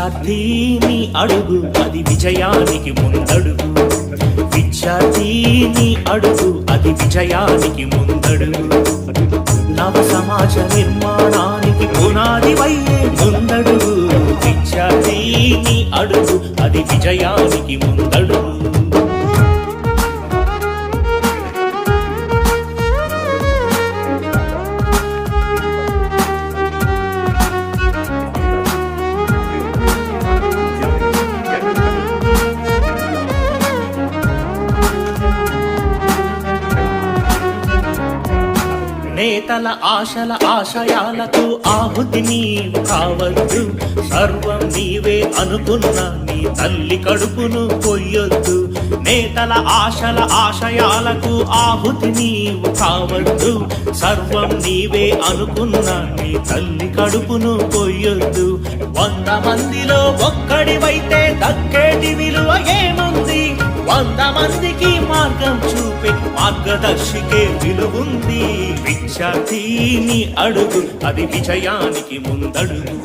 విద్యార్థిని అడుగు అది విజయానికి ముందడుగు విద్యార్థిని అడుగు అది విజయానికి ముందడుగు నవ సమాజ నిర్మాణానికి పునాది వయ్యే ముందడుగు విద్యార్థిని అడుగు అది విజయానికి ముందడుగు నేతల ఆశల ఆశయాలకు ఆహుతి నీవు కావద్దు సర్వం నీవే అనుకున్న నీ తల్లి కడుపును కొయ్యొద్దు నేతల ఆశల ఆశయాలకు ఆహుతి నీవు కావద్దు సర్వం నీవే అనుకున్న నీ తల్లి కడుపును కొయ్యొద్దు 100 మందిలో ఒక్కడివైతే దక్కేటి విలువ ఏముంది 100 మందికి మార్గం చూపే మార్గదర్శికే విలువుంది విద్యార్థిని అడుగు అది విజయానికి ముందడుగు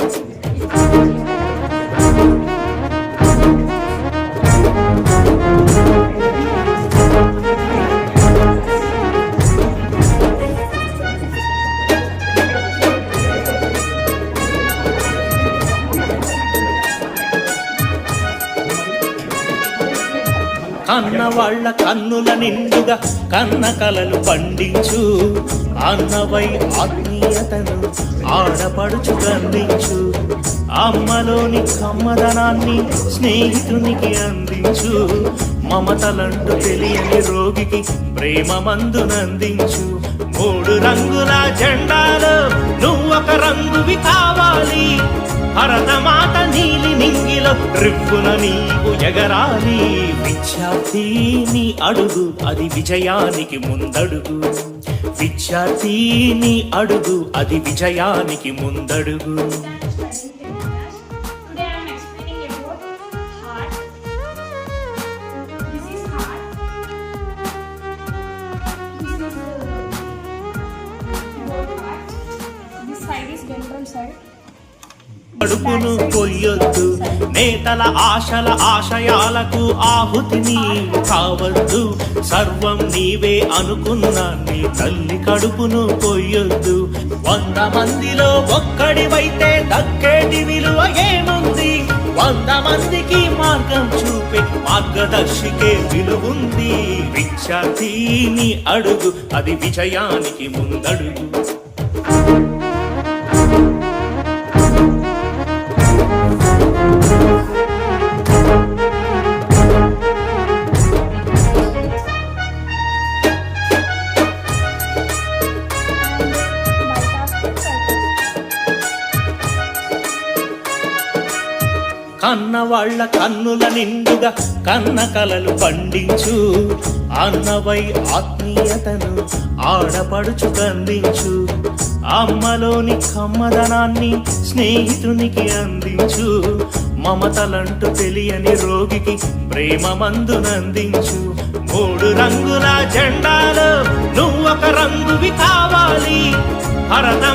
కన్న వాళ్ళ కన్నుల నిండుగా కన్న కలలు పండించు అన్నవై ఆత్మీయతను ఆడపడుచు గందించు అమ్మలోని కమ్మదనాన్ని స్నేహితునికి అందించు మమతలంటూ తెలియని రోగికి ప్రేమ మందునందించు 3 రంగుల జెండాలో నువ్వొక రంగువి కావాలి భరతమాత నీలి నింగిలో రివ్వున నీవు ఎగరాలి విద్యార్థిని అడుగు అది విజయానికి ముందడుగు విద్యార్థిని అడుగు అది విజయానికి ముందడుగు కడుపును కొయ్యొద్దు నేతల ఆశల ఆశయాలకు ఆహుతి నీవు కావద్దు సర్వం నీవే అనుకున్న నీ తల్లి కడుపును కొయ్యొద్దు 100 మందిలో ఒక్కడివైతే దక్కేటి విలువ ఏముంది 100 మందికి మార్గం చూపే మార్గదర్శికే విలువుంది విద్యార్థిని అడుగు అది విజయానికి ముందడుగు కన్న వాళ్ళ కన్నుల నిండుగా కన్న కలలు పండించు అన్నవై ఆత్మీయతను ఆడపడుచు గందించు అమ్మలోని కమ్మదనాన్ని స్నేహితునికి అందించు మమతలంటూ తెలియని రోగికి ప్రేమ మందునందించు 3 రంగుల జెండాలో నువ్వొక రంగువి కావాలి భరతమా